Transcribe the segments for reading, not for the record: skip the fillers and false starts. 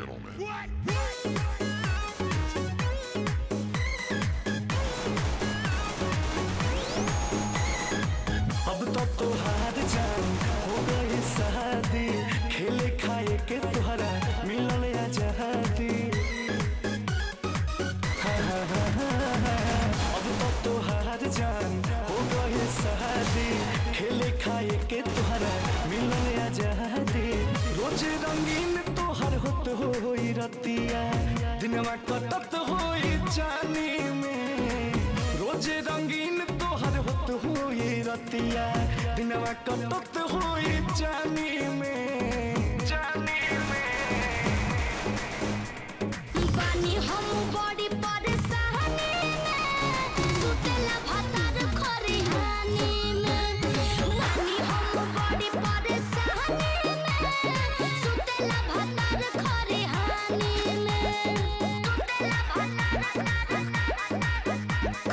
gentlemen. अब तो तोहार जान हो गई शादी, खेले खाए के तोहरा मिलल आजादी। अब तो तोहार जान हो गई शादी, खेले खाए के तोहरा मिलल आजादी। रोज रंगीन तोहर होत होई रतिया, दिनवा कटत होई जानी में। रोज रंगीन तोहर होत होई रतिया, दिनवा कटत होई जानी में, जानी में। बानी हम बड़ी परेशानी में, सुतेला भतार खरिहानी में। बानी हम बड़ी परेशानी में, सुतेला भतार खरिहानी में। सुतेला भतार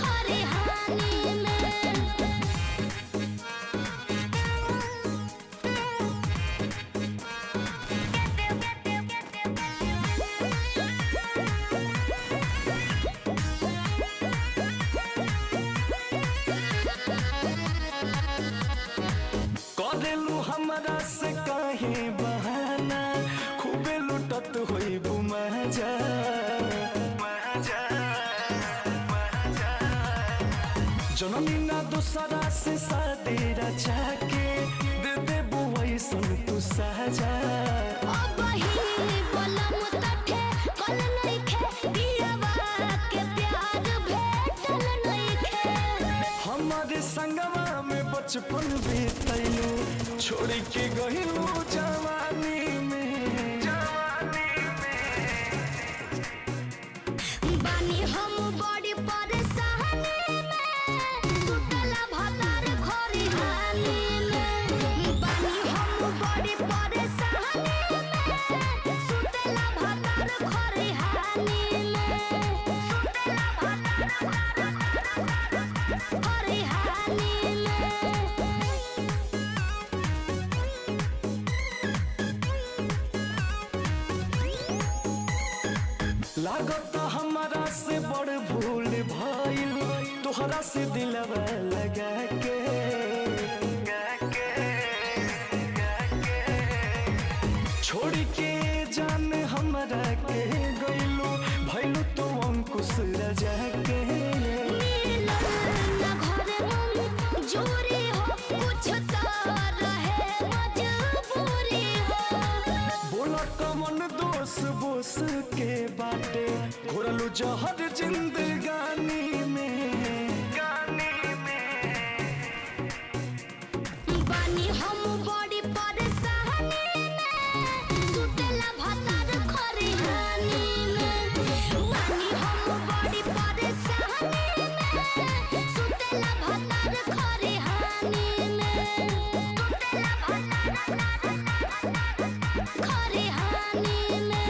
खरिहानी में। करेलू हमरा से काहे बहाना, खूबे लुटत होई बुमजा। जननी ना दूसरा से शादी रचा के, दे दे बुआई सन तू साजा। अब ही बलम तठे कल नइखे, दियावा के प्यार भेटल नइखे। हमारे संगवा में बचपन बीतैलू, छोड़ के गहिलू जवानी में, जवानी में। बानी हम बड़ी परेशानी में, सुतेला भतार खरिहानी में। बानी हम बड़ी परेशानी में, सुतेला भतार खरिहानी में। सुतेला भतार खरिहानी में। लागत हमारा से बड़ भूल भइल, तोहरा से दिलवा लगा के। छोड़ के जान हमरा के गइलू, भइलू तो अंकुश रजा के। मिलन ना घरे मन जोरी हो, कुछ तो रहे मजबूरी हो। बोला कमन दोष बोस के बाटे, घोरलू जहर जिंदगानी में, गानी में। बानी हम बड़ी परेशानी में, सुतेला भतार खरिहानी में। बानी हम बड़ी परेशानी में, सुतेला भतार खरिहानी में। सुतेला भतार खरिहानी में।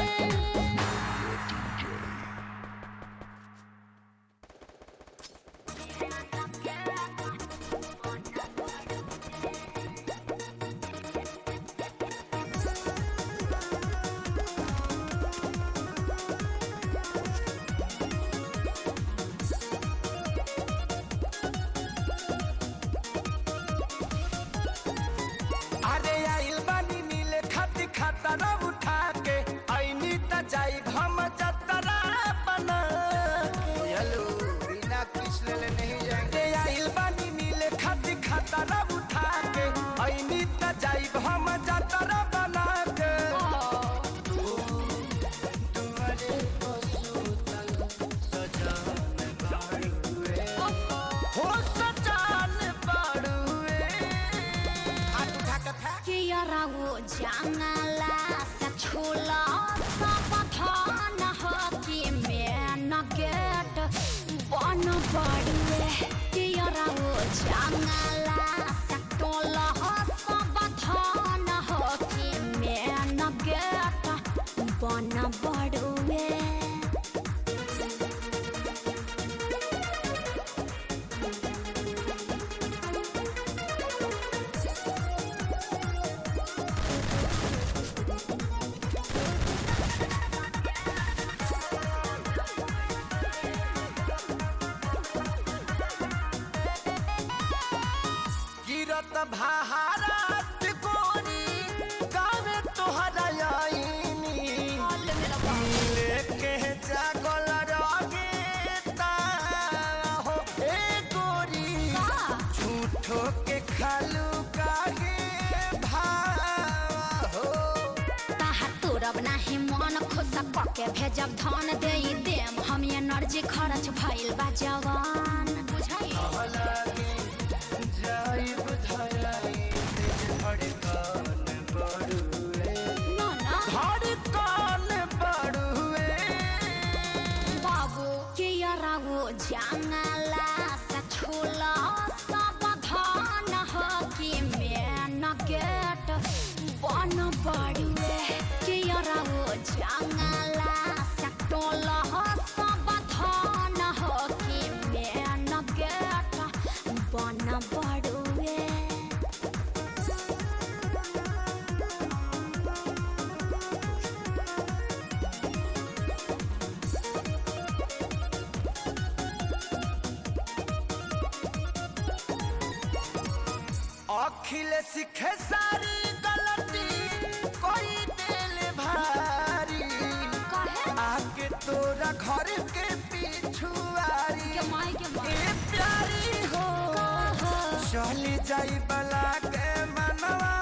अरे आइल बानी मिले खाती खतरा उठा के, आईनी त जाई हम जतरा बना के। हेलो बिना किस ले नहीं जाएंगे। अरे आइल बानी मिले खाती खतरा उठा के, आईनी त जाई हम जतरा बना के। तुम्हारे पशुतल सजान बाड़ुए। हो सजान बाड़ुए। हाथ उठा के फेंक। के यारा वो जंगला से छूला, सावधान हो कि मेन गेट बन पड़ुए। के यारा वो जंगला से टोला, सावधान हो कि मेन गेट बन पड़ुए। भारत गोरी गावे तोहरा आईनी लेके जागल रगे हो ए गोरी झूठो के खालू कागे हो ताहा तोरब नाही मन खुश पके भेजब धन दे देम हम एनर्जी खर्च भइल बा जवान बुझाई जाई बुझाई धड़कन बड़ुए ना धड़कन बड़ुए बाबू के यारागो जंगला से छोला सब धान हो कि मेन गेट बन बड़ुए के यारागो जंगला से टोला सब धान हो कि मेन गेट बन बड़ुए अखिल सीखे सारी गलती कोई दिल भारी आके तोरा घर के पिछुआरी के माई ए प्यारी हो चली जाई बला के मनवा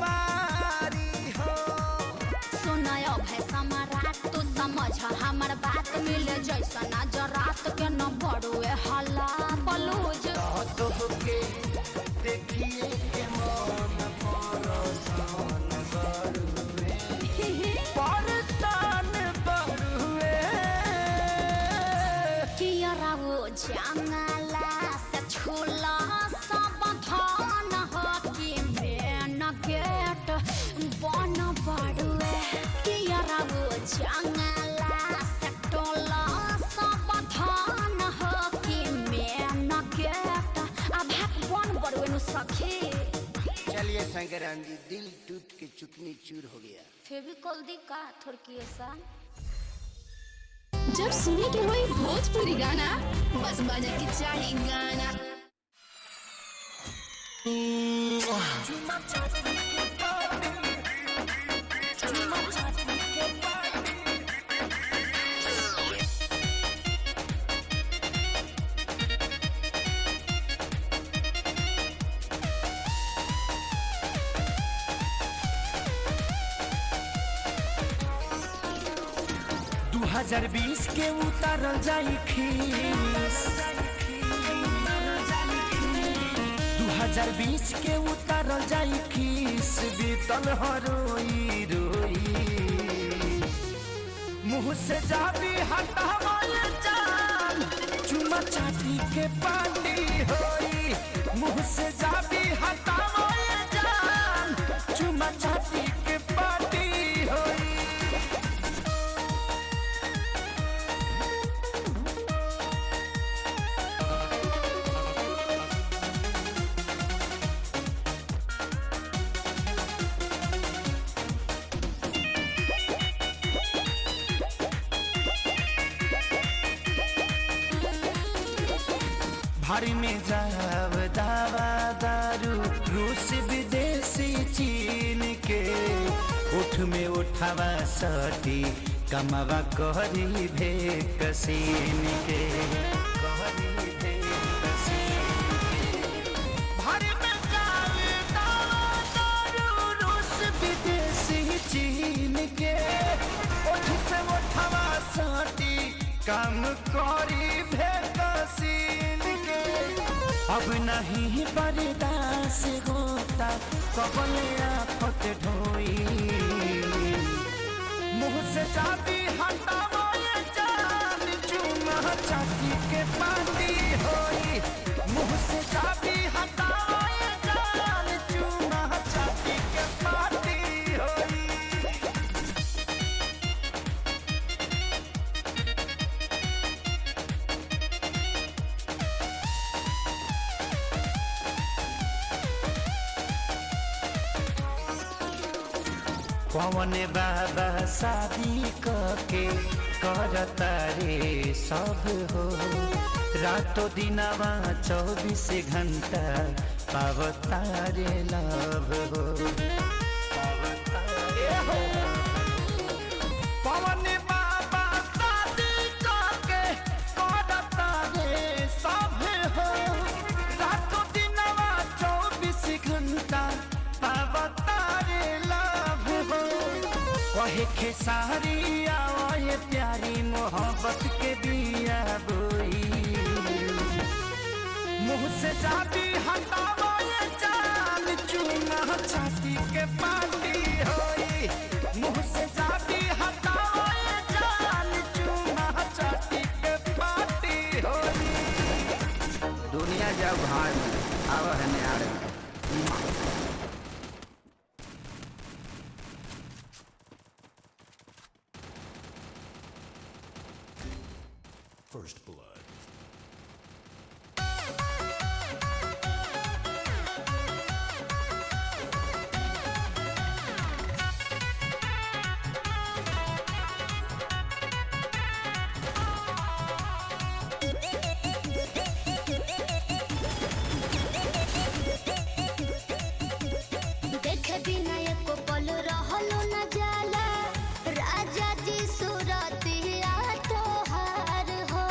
मारी हो सुनायो भाई सम्राट तू समझ हमर बात मिले जैसा नजर रात के न बड़ुए हल्ला बलूज तो के देखिए के मन परसान बड़ुए परसान बड़ुए किया वो जंगला से छोला सब धान हो कि मेन गेट बन बड़ुए किया वो जंगला से टोला सब धान हो कि मेन गेट अब बन बड़ुए नु सखी चलिए शंकरान जी दिल टूट के चुकनी चूर हो गया फेविकोल दी का थोड़की ऐसा जब सुने के होई भोजपुरी गाना बस बजे के चाही गाना हजार 20 के उतारल जाई खीस 2020 के उतारल जाई खीस बीतल हरोई रोई मुँह से जाबी हटावे जान चुमा चाटी के पानी होई मुँह से जाबी हटावे जान चुमा चाटी के पानी होई भारी में जाव दावा दारू रूस विदेशी चीन के उठ में उठावा सटी कमावा कहरी भे कसीन के भारी में जाव दावा दारू रूस विदेशी चीन के उठ से उठावा सटी काम करी भे कसीन अब नहीं बर्दाश्त होता कबले आफत ढोई मुँह से जाती हटावे जान चुमा चाटी के पानी होई मुँह से जाती हटावे जान चुमा चाटी के पानी होई पवन बाबा शादी के करता रे सब हो रातों दिनवा 24 घंटा पावतारे लव हो पवन बाबा शादी करके करता रे सब हो रातों दिनवा 24 घंटा पावतारे लव हो कहे खेसारी आए प्यारी मोहब्बत के बिया बोई मुँह से जाती हटाओ ये जान चूना छाती के पार्टी होई मुँह से जाती हटाओ ये जान चूना छाती के पार्टी होई दुनिया जब भार आव है न्यार First blood. देखे बिना एको पल रहलो न जाला राजा जी सूरतिया तोहार हो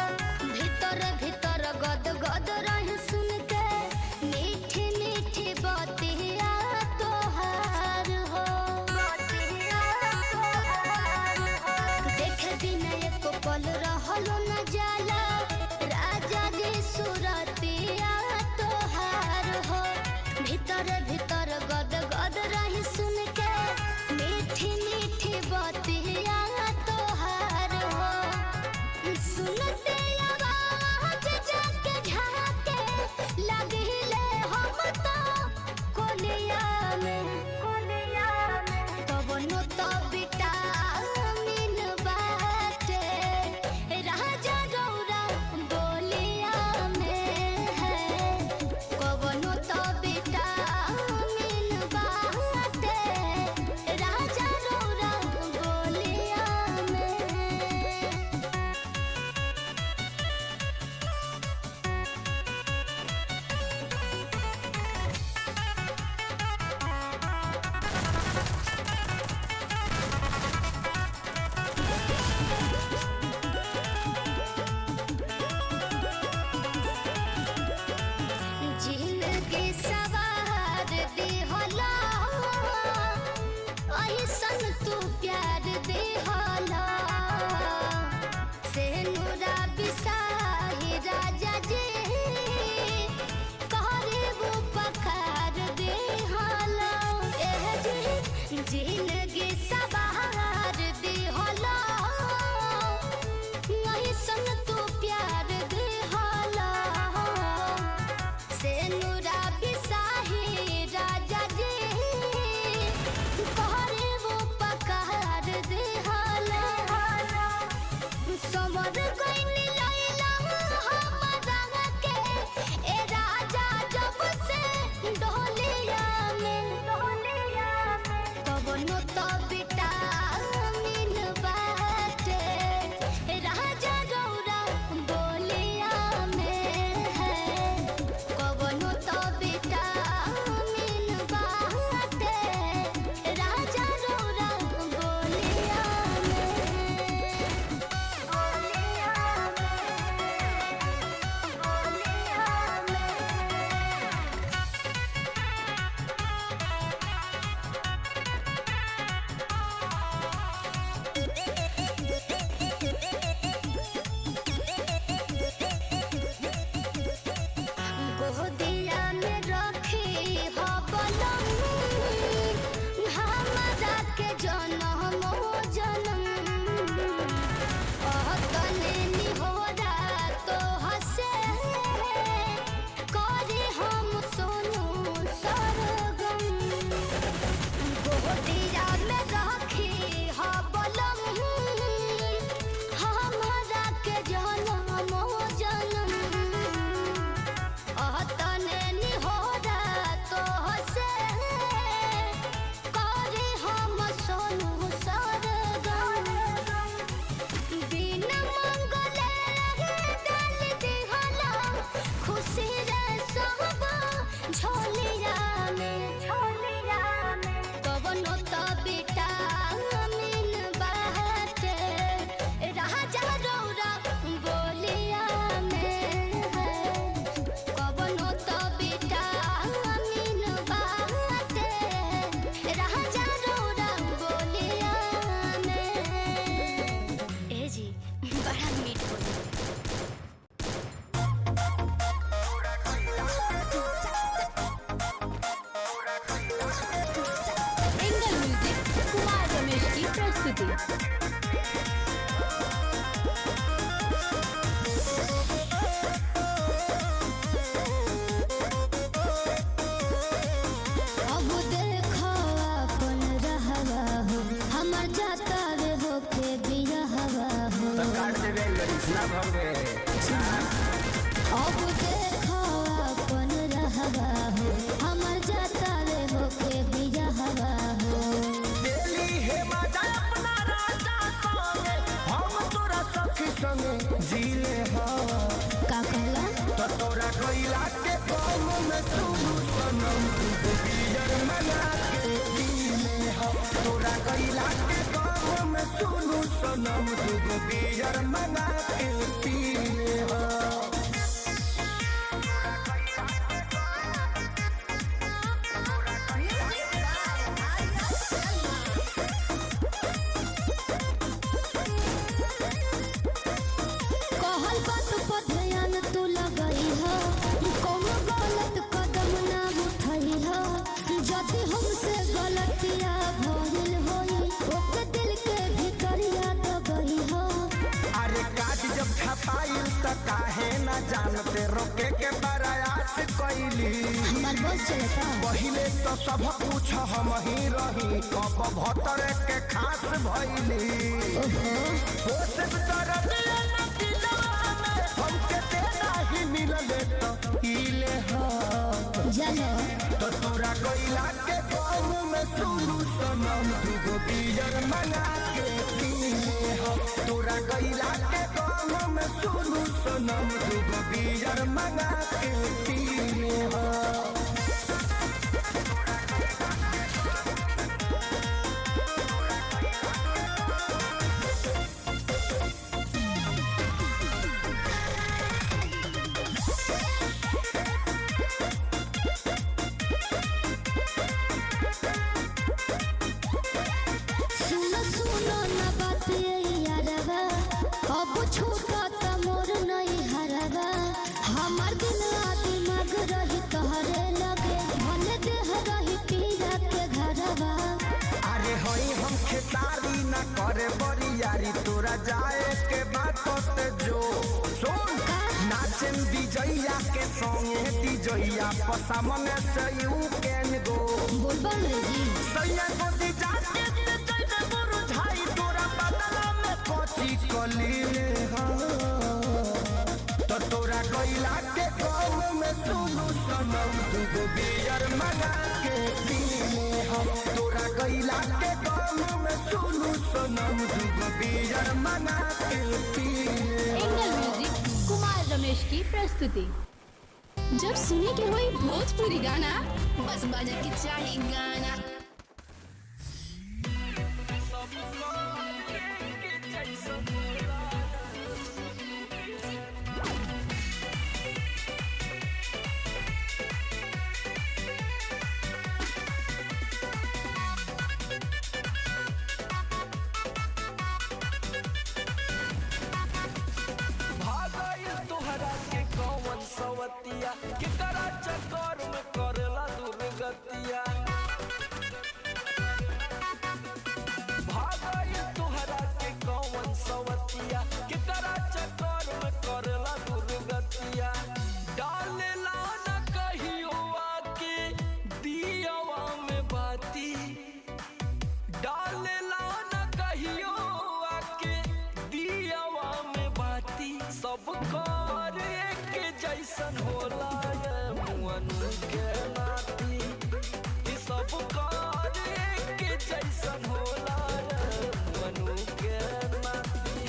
प्रस्तुति। अब देखो अपन रहवा हो हमर जाता रे होके बिरहवा हो काट देवे लड़ीसना भगवे अब देखो अपन रहवा हो हमर जाता रे होके बिरहवा हो दिल्ली है मजा अपना राजा संगे हम तोरा सखी संगे जीले हाँ का कहला तो तोरा कोइला के कौम में सुनु सनम बियर मना के पीले हाँ तोरा कोइला के कौम में सुनु सनम बियर मना के पीले हाँ कहल बात पर ध्यान तू लगई हो कोनो गलत कदम ना उठई हो जदि हमसे गलतिया भइल होई ओके दिल के भीतरिया दबई हो अरे काज जब छपाई त काहे ना जानते रोके के प्रयास कैली हमार बस चलता पहिले तो सब कुछ हम ही रही कब भतर के खास भइली ओहो कोशिश कर हमके देना ही मिलले तो इले हाँ जानो तो तोरा कोइला के कौम में सुनु सनम दुगो बियर मंगा के पीले हाँ तोरा कोइला के कौम में सुनु सनम दुगो बियर मंगा के पीले हाँ सुनो सुनो ना बात ये यारवा अब छूटा त मोर नहीं हरवा हमार दिल आ दिमाग रही तोहरे लगे भले देह रही पीरा के घरवा अरे हई हम खेसारी ना करे बरियारी तोरा जाए के बात ते जो सुन नाचन विजया के संगे विजया पसामने से यू कैन गो बोलबम रे जी सैया गोदी जाके ते जइबे मुरझाई तोरा बदला में कोची कलीले हाँ तो तोरा कोइला के कौम में सुनु सनम दुगो बियर मंगा के पीले हाँ तोरा कोइला के कौम में सुनु सनम दुगो बियर मंगा के पीले एंगल म्यूजिक कुमार रमेश की प्रस्तुति। जब सुने के होई भोजपुरी गाना बस बजे के चाही गाना। भागल तोहरा के कौन सवतिया के करा चक्कर में करला दुर्गतिया भागल तोहरा के कौन सवतिया के करा चक्कर में करला दुर्गतिया डालेला न कहियो आके दियवा में बाती डालेला न कहियो आके दियवा में बाती सब कार एक जैसन होला ये मुअनु के नाती ई सब कार एक जैसन होला ये मुअनु के नाती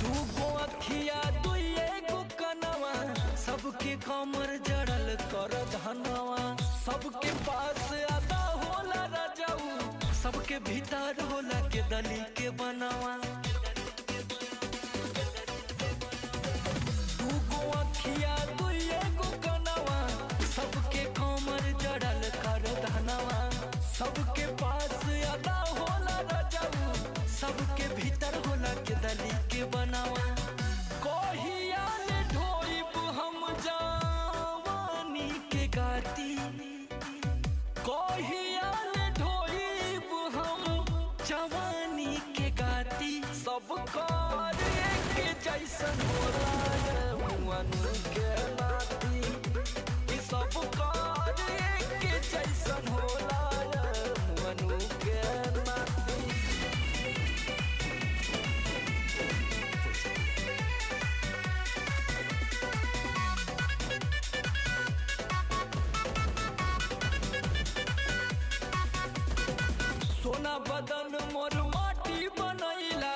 दूगो अखिया दुइए गो कनवा सबके कमर जड़ल कर धनवा सबके पास आदा होला राजाऊ सबके भीतर होला के दली के बनवा दूगो अखिया दुइए गो कनवा सब बनावा कहिया ले ढोइब हम जवानी के गाती कहिया ले ढोइब हम जवानी के गाती सब कर के जैसन होला मुअनु के नाती ई सब कर के जैसन होला मुअनु के नाती। सोना बदन मोर माटी बनैला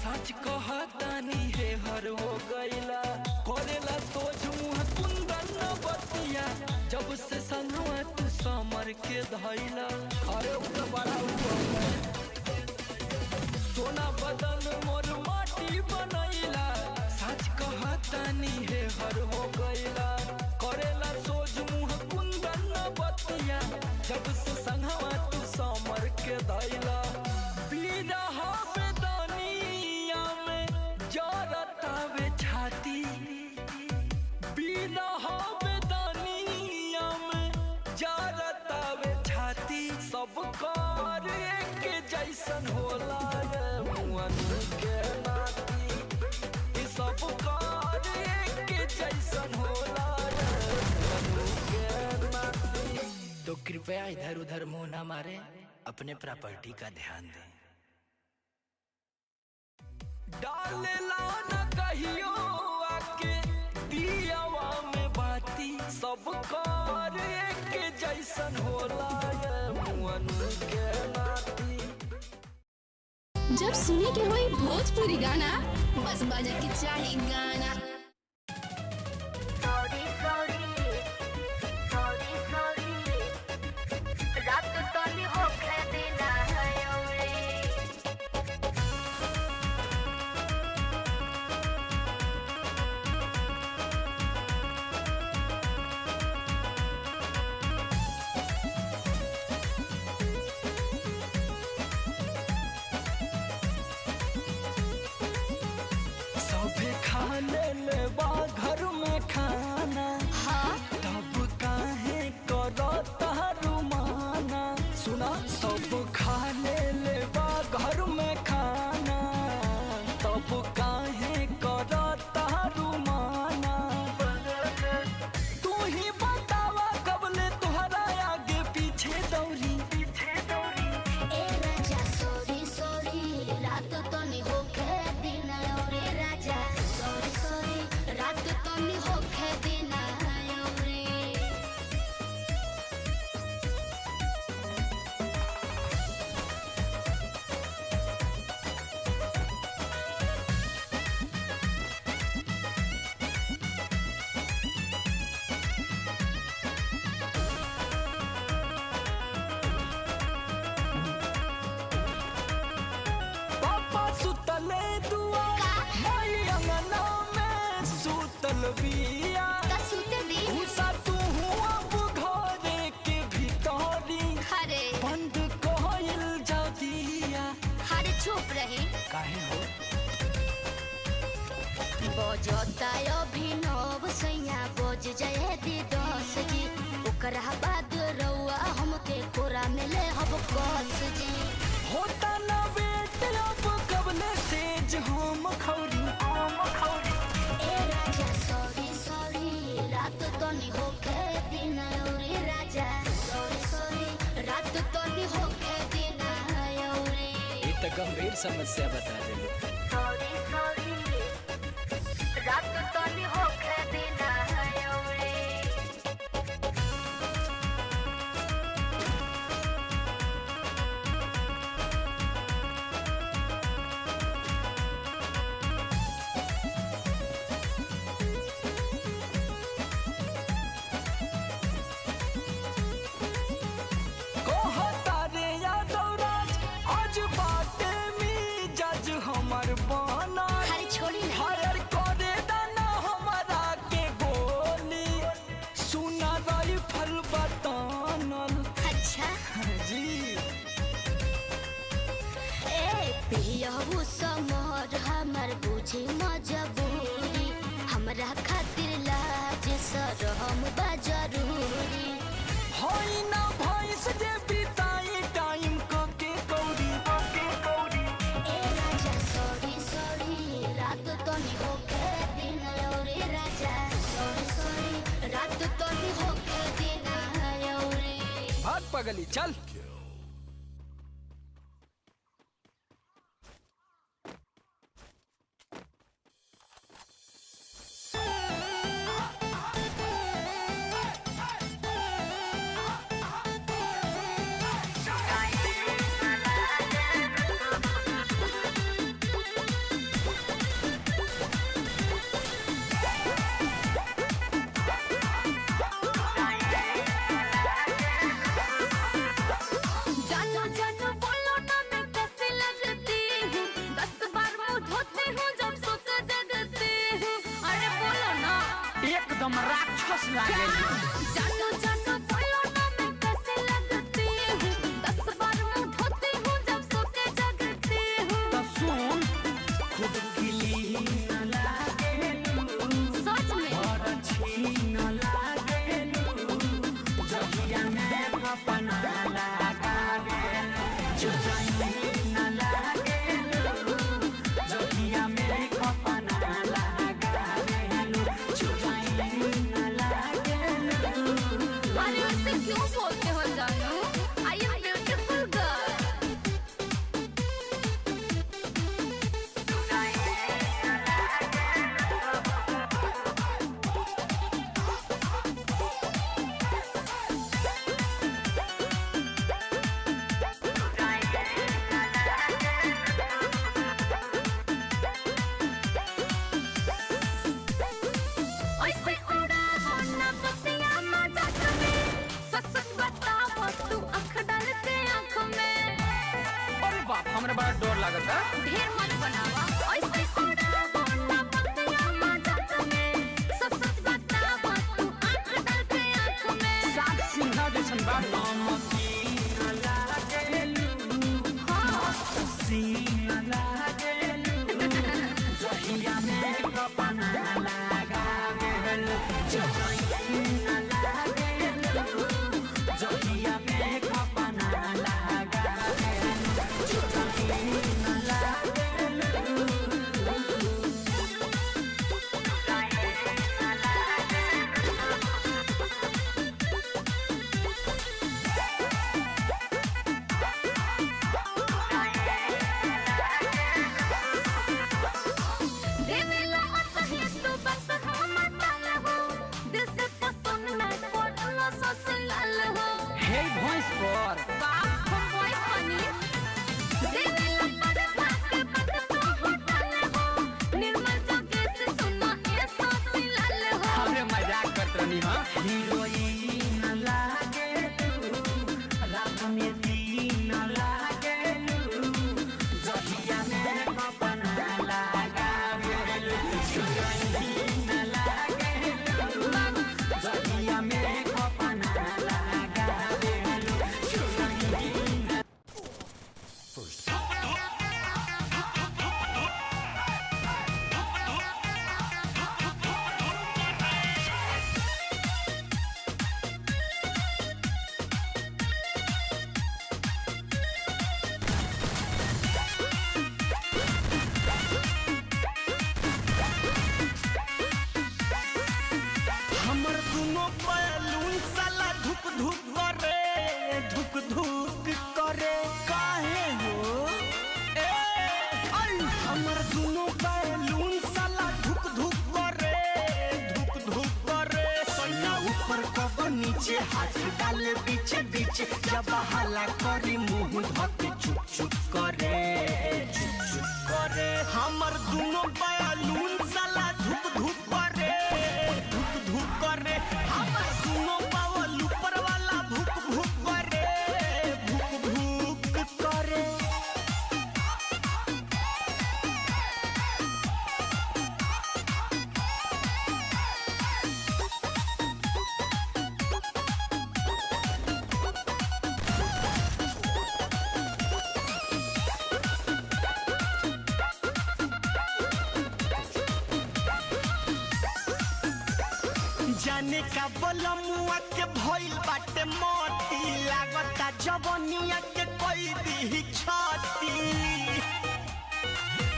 सच कहतानी हे हर हो गईला करेला सोच मुँह कुंदन बतिया जब से संगवा तू समर के धैला अरे उतना बड़ा हुआ सोना बदन मोर माटी बनैला सच कहतानी हे हर हो गईला करेला सोच मुँह कुंदन बतिया जब से संगवा तू समर के धैला बिरहा बेदनिया में जरतावे छाती बिरहा बेदनिया में जरतावे छाती सब कर के जैसन होला मुअनु के नाती ई सब कर के जैसन होला मुअनु के नाती। तो कृपया इधर उधर मुंह ना मारे अपने प्रॉपर्टी का ध्यान दें। डालेला न कहियो आके दियावा में बाती सब कर के जैसन होला मुअनु के नाती। जब सुने के होई भोजपुरी गाना बस बजे के चाही गाना। सबे खा ले बा घर में खाना तब काहे करता रुमाना सुना सब खा ले बा घर में खाना तब काहे करता रुमाना तू ही बतावा कबले तुहरा आगे पीछे दौड़ी ए राजा सॉरी सॉरी रात तो नहीं होके दिन रे राजा सॉरी सॉरी रात तो नहीं होके दिन रे। पापा सुतले दुआ माई अंगना में सुतल बिया कसूते दी घुसा तू अब घरे के भीतरी हरे बंद कहल जाओ दिया हरे चुप रही काहे हो बजता अभिनव सैया बज जाए दी 10 जी ओकरा बाद रउआ हमके कोरा में ले हब कस जी होता ना बेट अब कबले सेज हम खौरी ए राजा सॉरी सॉरी रात तो नहीं होके दिन रे राजा सॉरी सॉरी रात तो नहीं होके दिन रे ये तो गंभीर समस्या बता रहे सॉरी सॉरी रात तो नहीं होके दिन रे। कहता रे यादव राज आज बाटे में जज हमर बनल पगली चल। एकदम राक्षस लागे। जानो जानो बोलो ना मैं कैसे लगती हूँ, 10 बार मुँह धोती हूँ जब सो के जगती हूँ। तो सुन खुद गिली न लागे सच में और अच्छी न लागे जहिया में अपना लगावे जुजाई न लागे जहिया में अपना लगावे जुजाई न लागे। अरे ऐसे क्यों बोलते हो जानू? I am beautiful girl. ऐसे उड़ा हो ना बतिया मजाक में, सच सच बताओ तू आँख डाल के आँख में। अरे बाप हमरा बड़ा डर लागत है। ढेर मत बनावा, ऐसे उड़ा हो ना बतिया मजाक में, सच सच बताओ तू आँख डाल के आँख में। सात सिंहा जैसन बा। नमकी न लागे मस्ती न लागे जहिया में अपना लगावे जुजाई न लागे जहिया में अपना लगावे जुजाई न लागे। देवेला असही तू बस हम ताल हो, दिल से पसंद मैं पड़लो ससलाल हो। हे भैंस पर बाप हम वॉइस बनी, देवेला पड़ता के पड़ता होटल हो, निर्मल जगे से सुना ये ससलाल हो। हमरे मजाक करत रहनी हां। हीरोइन लागे रात में दिन लागे जहिया में अपना लगावे जुजाई न लागे जहिया में अपना लगावे जुजाई न। हमर दुनो बैलून साला धुक धुक करे, धुक धुक करे काहे हो ए आई। हमर दुनो बैलून साला धुक धुक करे, धुक धुक करे। सैया ऊपर कब नीचे हाथ डाले बीचे बीचे, जब हल्ला करी मुंह धके चुप चुप करे, चुप चुप करे। हमर दुनो बैलून साला धुक धुक करे, धुक धुक करे। हमर दुनो बावल ऊपर वाला भुक भुक करे, भुक भुक करे। जाने का बलमुआ के भइल बाटे मोती, लागता जवनिया के कोई दी छाती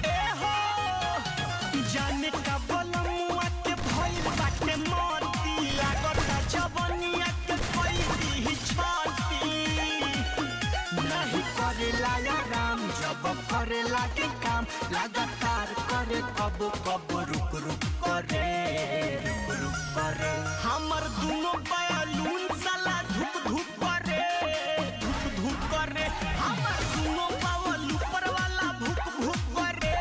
ए हो। जाने का बलमुआ के भइल बाटे मोती, लागता जवनिया के कोई दी छाती। करे लागे काम लगातार करे कब कब रुक रुक करे हमर दोनों बैलून साला धुक धुक करे हमर दोनों बावल ऊपर वाला भुक भुक करे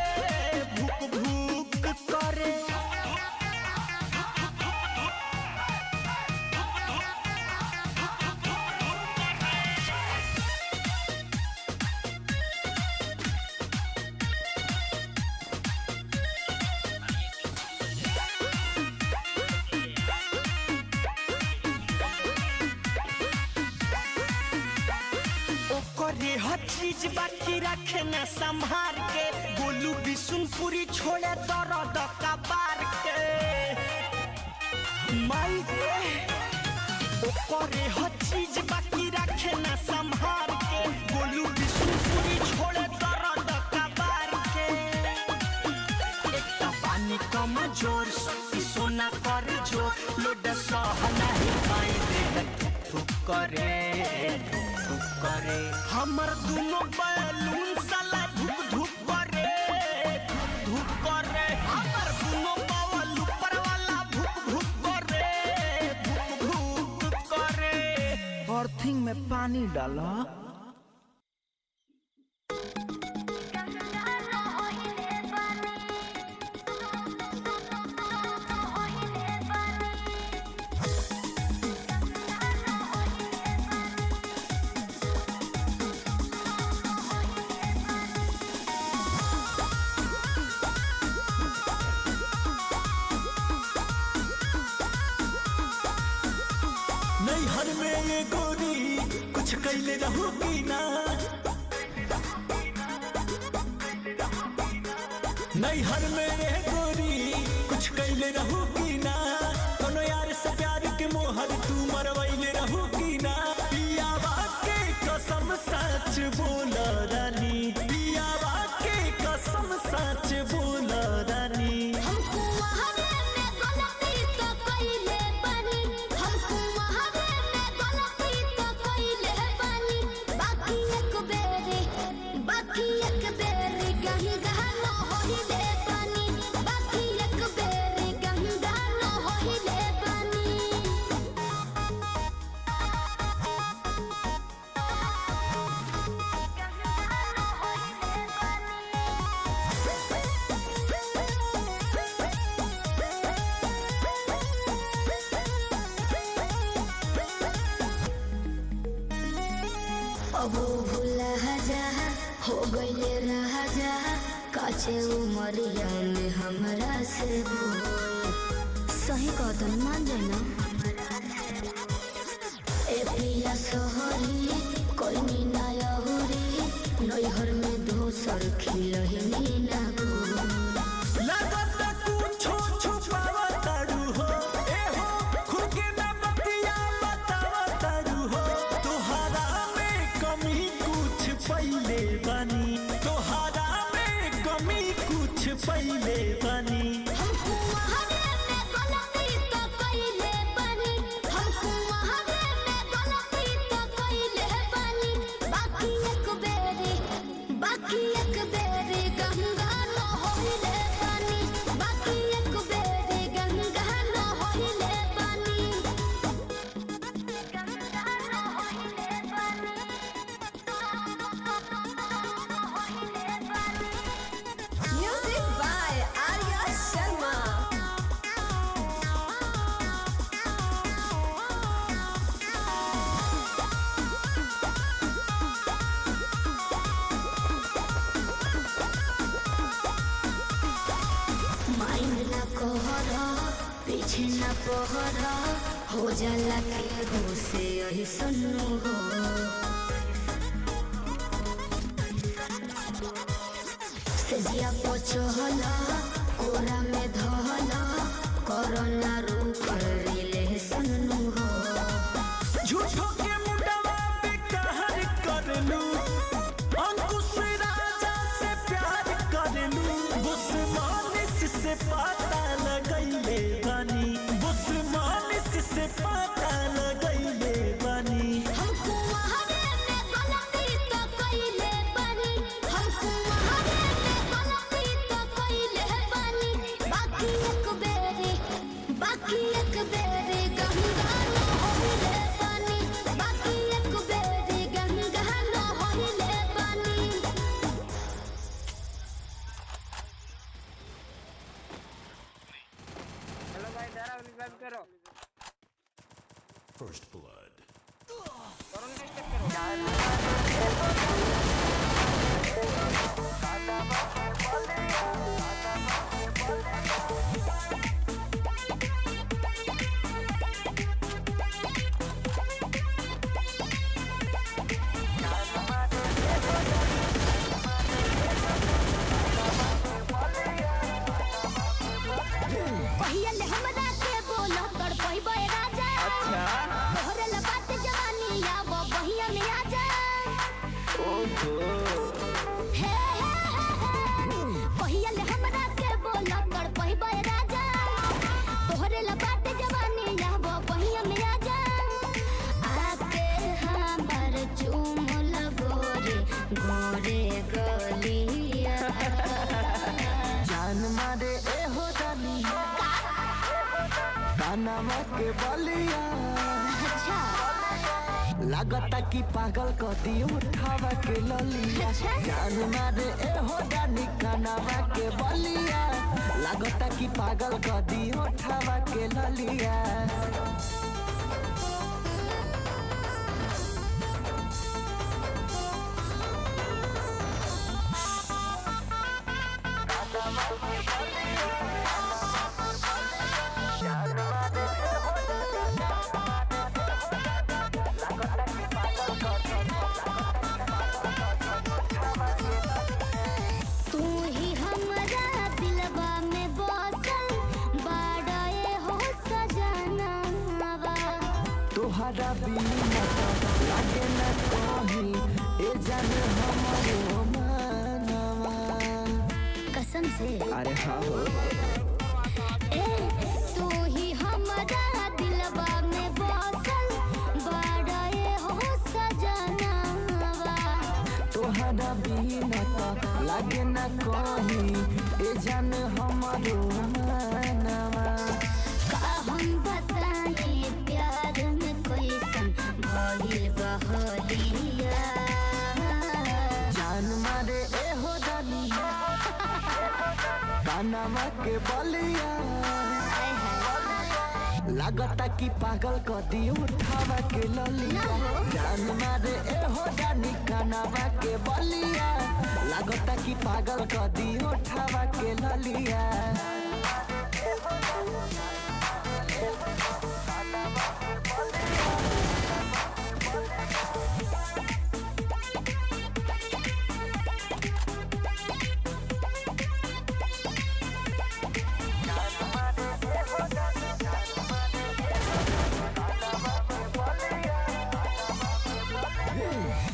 हर चीज बाकी रखे न संभार के बोलू बिशुनपुरी छोड़े दर्द कबार के माई ओकरे हर चीज बाकी रखे न संभार के बोलू बिशुनपुरी छोड़े दर्द कबार के एक पानी कम जोर शक्ति सोना कर जो लोड सह नहीं पाई दे ठुक करे हमर दोनों बैलून साला धुक धुक करे हमर दोनों बावल ऊपर वाला भुक करे अर्थिंग में पानी डाला नैहर में ये गोरी कुछ कैले रहूगी ना नैहर में ये गोरी कुछ कैले रहूगी ना कोनो यार से प्यार के मोहर तू मरवैले रहूगी ना पियावा के कसम सच बोल रानी पियावा के कसम सच बोल रानी हो गईले राजा काचे उमरिया में हमरा से बोल सही कदम मान जाना ए पिया सोहरी कोई नीना यहुरी नैहर में दोसर खिलही ना लगत कुछ छुपावा तारू हो ए हो खुद के ना बतिया बतावा तारू हो तोहरा में कमी कुछ पहिले बनी तोहरा में कमी कुछ पहिले बनी पहरा हो जाला के हो से यही सन्नु हो सेजिया पचहला कोरा में धहला कोरोना रूप रिले सन्नु हो झूठो के मुंडवा पे कहर कर लू अंकुश राजा से प्यार कर लू बुस्मानिस से पता लगैले बनी बुस्मानिस से पता लगैले बनी हमको वहां में गलती तो कइले बनी हमको वहां कानावा के बलिया अच्छा लागता कि पागल कदी उठावा के ललिया जान मारे ए हो डानी कानावा के बलिया लागता कि पागल कदी उठावा के ललिया तू ही हमरा दिलवा में बसल बाड़े हो सजनवा तोहरा बिना लागे न कहीं ए जान हमरो मनवा कसम से अरे हाँ हो ए तू ही हमरा दिलवा में बसल बाड़े हो सजनवा तोहरा बिना लागे न कहीं ए जान हमरो मनवा का हम बताई प्यार में कैसन भइल बहलिया जान मारे ए हो डानी कानावा के बलिया लागता कि पागल कदी उठावा के ललिया जान मारे ए हो डानी कानावा के बलिया लागता कि पागल कदी उठावा के ललिया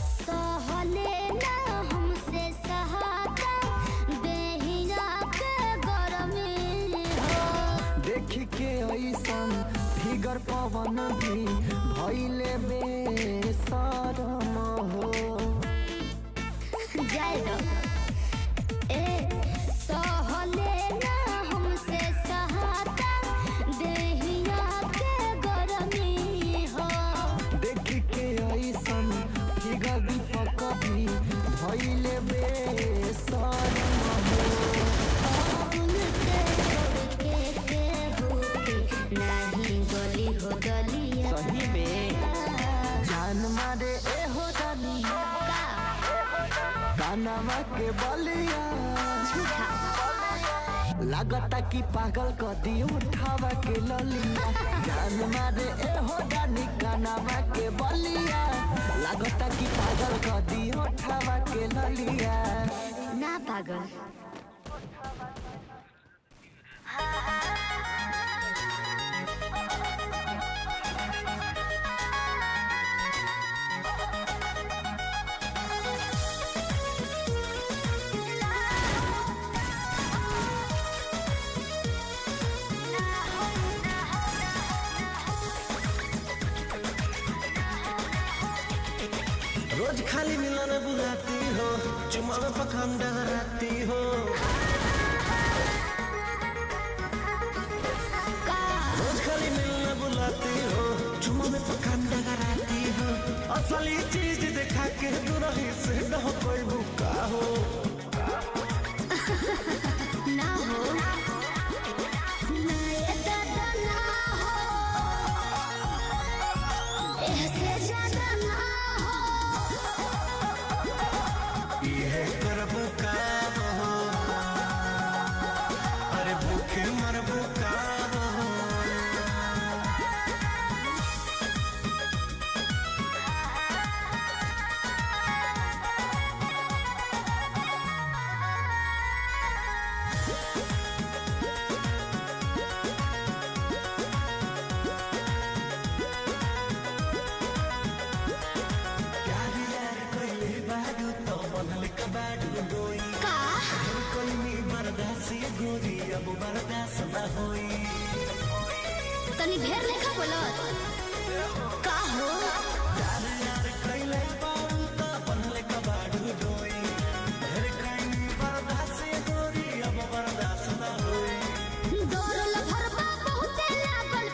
सहले ना हमसे सहाता देहिया के गरमी हो देख के ऐसन फिगर पवन भी भइले बेशरम हो जाए दो ए सहले ना हमसे सहाता देहिया के गरमी हो देख के ऐसन फिगर दीपक भी भइले बेशरम हो उनके छोड़ के केहू के नहीं गली हो गलिया सही में जान मारे ए हो डानी कानावा के बलिया लागता कि पागल कदी उठावा के ललिया जान मारे ए हो डानी कानावा के बलिया लागता कि पागल कदी उठावा के ललिया ना पागल रोज खाली मिलने बुलाती हो चुमा में पखान डगराती हो रोज खाली मिलने बुलाती हो चुमा में पखान डगराती हो असली चीज दिखा के दूरही से न हो कोई भूखा हो ना हो ना ये दादा ना हो ऐसे ज्यादा ना ये करब काम हो अरे भूखे मरबो काम हो गोरी अब बर्दाश्त न होई तनी ढेर लेखा बोलत का हो यार यार कैले बाऊ त बनले कबाड़ू डोई ढेर काई बर्दाश्त गोरी अब बर्दाश्त न होई डोरल भरबा बहुते लागल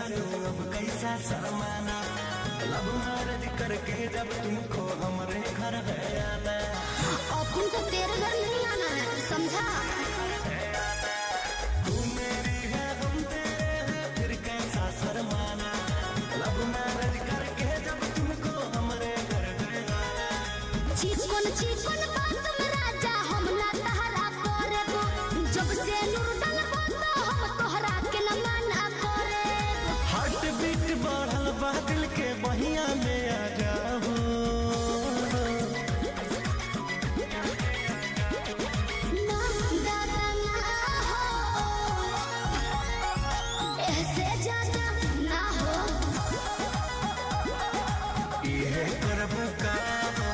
जानू अब कैसा शर्माना, लब मैरिज करके जब तुमको हमारे घर है आना। अब तुमको तेरे घर नहीं आना है, समझा? तू मेरी है हम तेरे हैं, फिर कैसा शर्माना, लब मैरिज करके जब तुमको हमारे घर है आना। चिकन चिकन बात में राजा हम ना तहरा करेबो, जब से नूर डलबो तो हम तोहरा के न मना करेबो। हार्ट बीट बढ़ल बा दिल के बहिया में आ जाओ, ना दादा ना हो, ऐसे ज्यादा ना हो। ये करब का हो,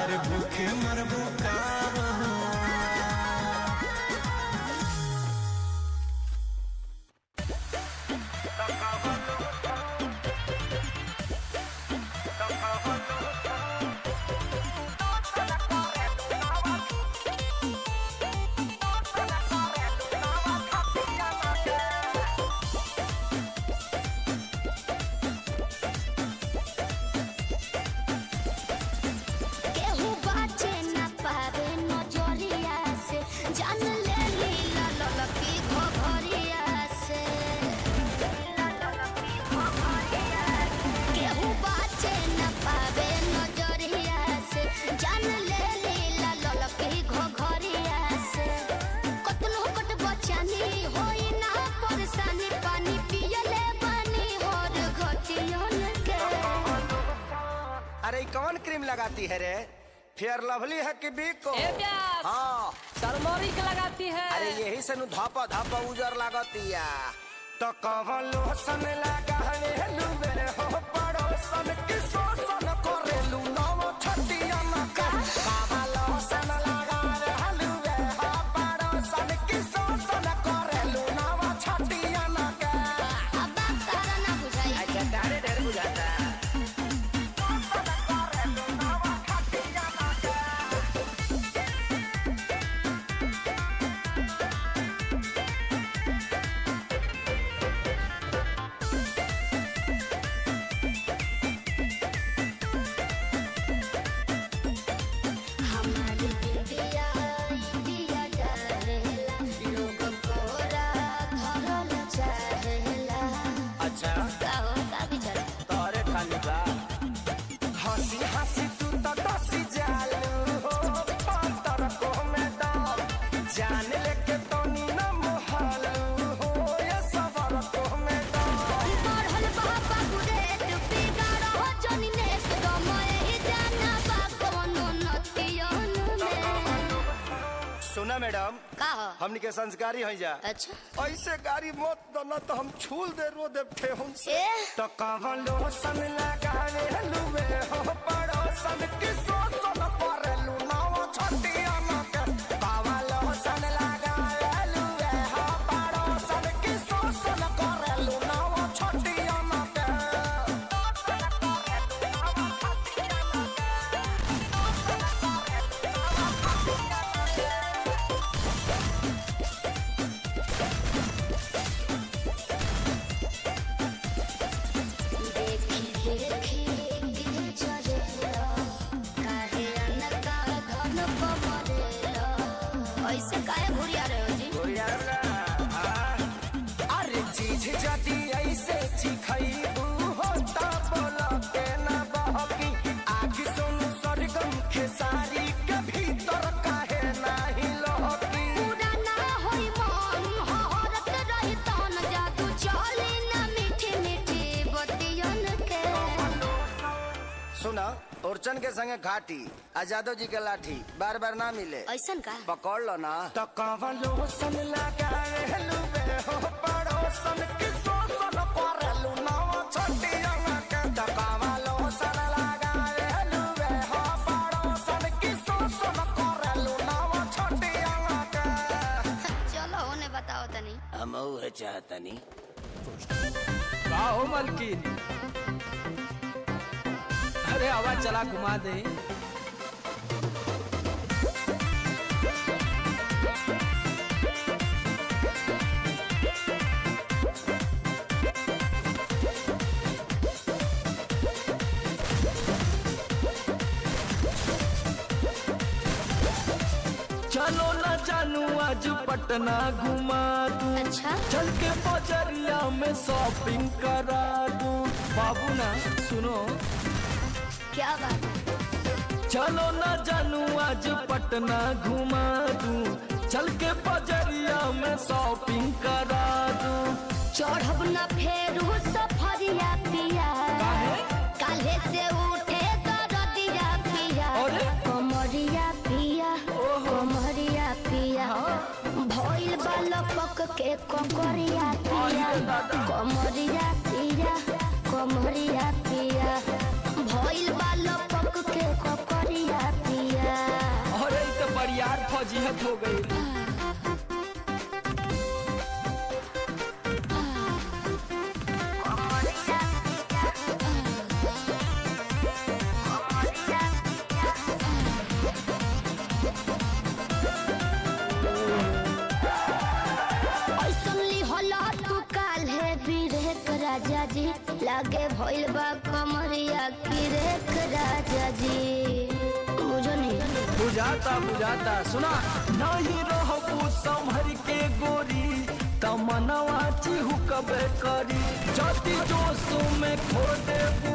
अरे भूखे मरब का हो। केहू बाचे ना पावे नजरिया से, जान ले लीला ललकी घोघरिया से। केहू बाचे ना पावे नजरिया से, जान ले लीला ललकी घोघरिया से। कतनो कट बचानी होई ना परेशानी, पानी पियले बानी होर घटियन के। अरे ये कौन क्रीम लगाती है रे? फेयर लवली है कि बिको? ए प्यास हाँ टर्मरिक लगाती है। अरे यही से नु धापा धापा उजर लागती है। तो कवन लोसन लगा है लुबे हो पड़ोसन की सोसन करेलू नव छटिया न कर। कवन लोसन लगा है लुबे हो पड़ोसन की सोसन करेलू नव छटिया न कर। अब बात तारा ना बुझाई। अच्छा तारे ढेर बुझाता है। हमारी इंडिया इंडिया जानेला, लोग कोरा धरल चाहेला। अच्छा का हो का विचार? तारे खाली बा हंसी हंसी तू तो डसी जालू हो पंतर को में दाम जान लेके तो नी न मोहालू हो ये सबर को में दाम। बढ़ल बाबा गुरे तू बिगाड़ हो जनी ने तो मैं ही जाना बा कोनो नतियन में। सुना मैडम, का हो? हमनी के संस्कारी है जा। अच्छा ऐसे गाड़ी मत दना तो हम छूल दे रो दे ठेहुन से। ए? तो कवन लोसन लगावे लुवे हो पड़ोसन की सोसन करेलू नव छटिया न के। कवन लोसन लगावे लुवे हो पड़ोसन की सोसन करेलू नव छटिया न के। देखी देखी गिर चलेला, काहे अनका धन पमरेला। ऐसे काहे घुरिया रहे हो जी? अरे चीज जदी ऐसे चिखैबू हो ता बोला के ना बहकी। आग सुन सरगम खेसारी के भीतर काहे नाही लहकी। पूरा ना होई मन हहरत रही तन, जादू चली ना मीठी मीठी बतियन के। सुना ओरचन के संगे घाटी आजादो जी के लाठी बार बार ना मिले, ऐसन का? पकड़ लो ना। तो कवन लोसन लगावे लुबे हो पड़ोसन की सोसन करेलू नव छटिया न के। तो कवन लोसन लगावे लुबे हो पड़ोसन की सोसन करेलू नव छटिया न के। चलो होने बताओ तनी। हम है चाहतनी का हो मलकिन? अरे आवाज चला घुमा दे। चलो ना जानू आज पटना घुमा दूं। अच्छा चल के बजरिया में शॉपिंग करा दूं। बाबू ना सुनो, क्या बात है? चलो ना जानू आज पटना घुमा दूं। चल के बजरिया में शॉपिंग करा दूं। चढ़ब न फेरू सफरिया पिया, काल्हे से उठे दरदिया पिया, अरे? कमरिया पिया, कमरिया पिया, भइल बालपक के ककरिया पिया, कमरिया पिया, कमरिया पिया, भइल बालपक के ककरिया पिया। अरे तो बरियार फौजियत हो गई। राजा जी लागे भइल बा कमरिया की रेख राजा जी, बुझो नहीं? बुझाता सुना नहीं रहबू संभर के गोरी तमनवा चिहु कबे करी। जति जोश में खो देबू